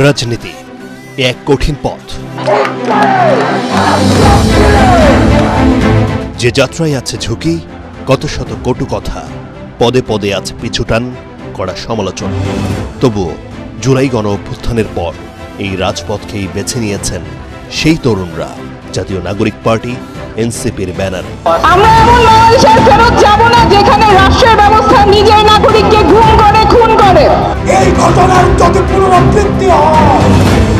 রাজনীতি এক কঠিন পথ, যে যাত্রায় আছে ঝুঁকি, কত শত কটু কথা, পদে পদে আছে পিছুটান, কড়া সমালোচনা। তবুও জুলাই গণ অভ্যুত্থানের পর এই রাজপথকেই বেছে নিয়েছেন সেই তরুণরা। জাতীয় নাগরিক পার্টি এনসিপির ব্যানার। আমরা এমন বাংলাদেশে ফেরত যাব না যেখানে রাষ্ট্রের ব্যবস্থা নিজের নাগরিককে গুম করে খুন করে। এই ঘটনার যদি পুনরাবৃত্তি হয়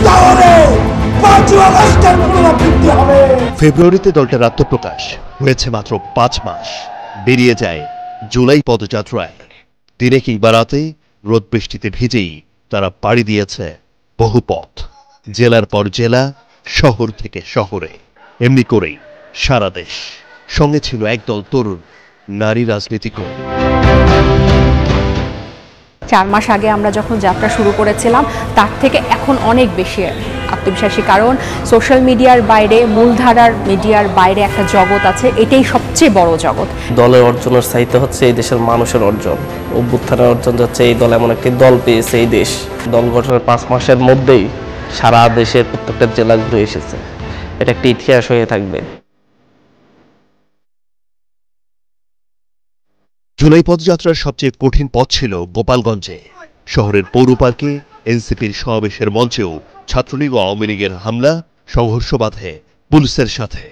তাহলে ৫ই আগস্টের পুনরাবৃত্তি হবে। ফেব্রুয়ারিতে দলটার আত্মপ্রকাশ হয়েছে মাত্র ৫ মাস। বেরিয়ে যায় জুলাই পদযাত্রায়। দিনে কিংবা রাতে রোদ বৃষ্টিতে ভিজেই তারা পাড়ি দিয়েছে বহু পথ, জেলার পর জেলা, শহর থেকে শহরে, এমনি করেই সারা দেশ। সঙ্গে ছিল একদল তরুণ নারী রাজনীতিকও। ৪ মাস আগে আমরা যখন যাত্রা শুরু করেছিলাম তার থেকে এখন অনেক বেশি আত্মবিশ্বাসী, কারণ সোশ্যাল মিডিয়ার বাইরে, মূলধারার মিডিয়ার বাইরে একটা জগৎ আছে, এটাই সবচেয়ে বড় জগৎ। দলের অর্জনের চাইতে হচ্ছে এই দেশের মানুষের অর্জন, অভ্যুত্থানের অর্জন যাচ্ছে এই দল এমন একটি দল পেয়েছে। এই দেশ দল গঠনের ৫ মাসের মধ্যেই সারা দেশের প্রত্যেকটা জেলা ঘুরে এসেছে। এটা একটি ইতিহাস হয়ে থাকবে। জুলাই পদযাত্রার সবচেয়ে কঠিন পথ ছিল গোপালগঞ্জে। শহরের পৌর পার্কে এনসিপির সমাবেশের মঞ্চেও ছাত্রলীগ ও আওয়ামী লীগের হামলা, সংঘর্ষ বাধে পুলিশের সাথে।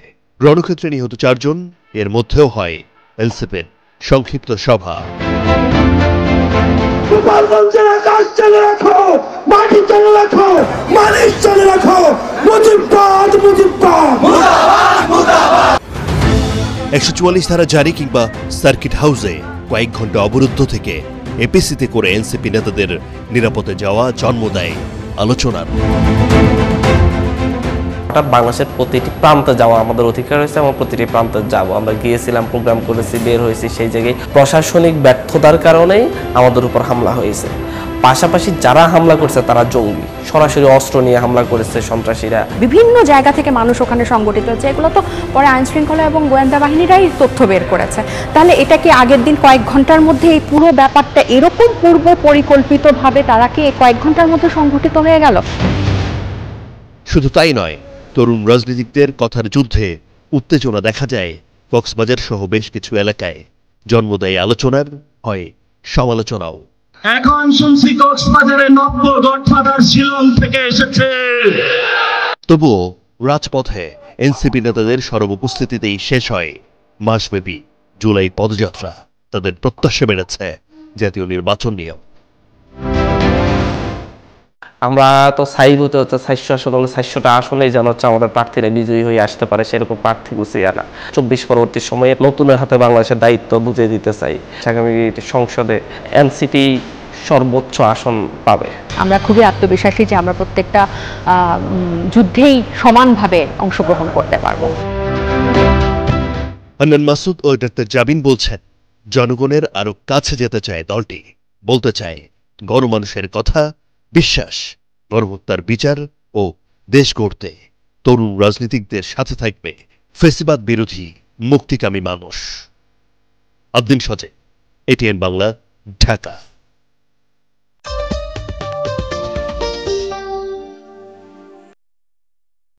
রণক্ষেত্রে নিহত ৪ জন, এর মধ্যেও হয় এনসিপির সংক্ষিপ্ত সভা। গোপালগঞ্জের আকাশ চালে রাখো, মাটি চালে রাখো, মানুষ চালে রাখো, মুজিববাদ মুজিববাদ মুর্দাবাদ মুর্দাবাদ। ১৪৪ ধারা জারি কিংবা সার্কিট হাউসে কয়েক ঘন্টা অবরুদ্ধ থেকে এপিসিতে করে এনসিপি নেতাদের নিরাপদে যাওয়া জন্ম দেয় আলোচনার। বাংলাদেশের প্রতিটি প্রান্তে যাওয়া আমাদের অধিকার রয়েছে, এবং প্রতিটি প্রান্তে যাব। আমরা গিয়েছিলাম, প্রোগ্রাম করেছি, বের হয়েছি। সেই জায়গায় প্রশাসনিক ব্যর্থতার কারণেই আমাদের উপর হামলা হয়েছে। পাশাপাশি যারা হামলা করছে তারা জঙ্গি, সরাসরি অস্ত্র নিয়ে হামলা করেছে সন্ত্রাসীরা। বিভিন্ন জায়গা থেকে মানুষ ওখানে সংগঠিত হচ্ছে, এগুলো তো পরে আইন শৃঙ্খলা এবং গোয়েন্দা বাহিনীরাই তথ্য বের করেছে। তাহলে এটা কি আগের দিন কয়েক ঘন্টার মধ্যে এই পুরো ব্যাপারটা এরকম পূর্ব পরিকল্পিতভাবে তারা কি কয়েক ঘন্টার মধ্যে সংগঠিত হয়ে গেল? শুধু তাই নয়, তরুণ রাজনীতিকদের কথার যুদ্ধে উত্তেজনা দেখা যায় কক্সবাজার সহ বেশ কিছু এলাকায়। জন্ম দেয় আলোচনার, হয় সমালোচনাও। এখন শুনছি কক্সবাজারের নব্য গডফাদার শিলং থেকে এসেছে। তবুও রাজপথে এনসিপি নেতাদের সর্বউপস্থিতিতেই শেষ হয় মাসব্যাপী জুলাই পদযাত্রা। তাদের প্রত্যাশা বেড়েছে জাতীয় নির্বাচন নিয়েও। আমরা তো চাইবো হচ্ছে ৪০০ আসন হলে ৪০০টা আসনেই যেন হচ্ছে আমাদের প্রার্থীরা বিজয়ী হয়ে আসতে পারে, সেরকম প্রার্থী গুছিয়ে আনা। ২৪ পরবর্তী সময়ে নতুনের হাতে বাংলাদেশের দায়িত্ব বুঝিয়ে দিতে চাই। আগামী সংসদে এনসিপি সর্বোচ্চ আসন পাবে। আমরা খুবই আত্মবিশ্বাসী যে আমরা প্রত্যেকটা যুদ্ধেই সমানভাবে অংশগ্রহণ করতে পারবো। হান্নান মাসুদ ও ডাক্তার জাবিন বলছেন, জনগণের আরো কাছে যেতে চায় দলটি। বলতে চায় গণমানুষের কথা, বিশ্বাস, গণহত্যার বিচার ও দেশ গড়তে তরুণ রাজনীতিকদের সাথে থাকবে ফ্যাসিবাদ বিরোধী মুক্তিকামী মানুষ। আদ্দিন সজে, এটিএন বাংলা, ঢাকা।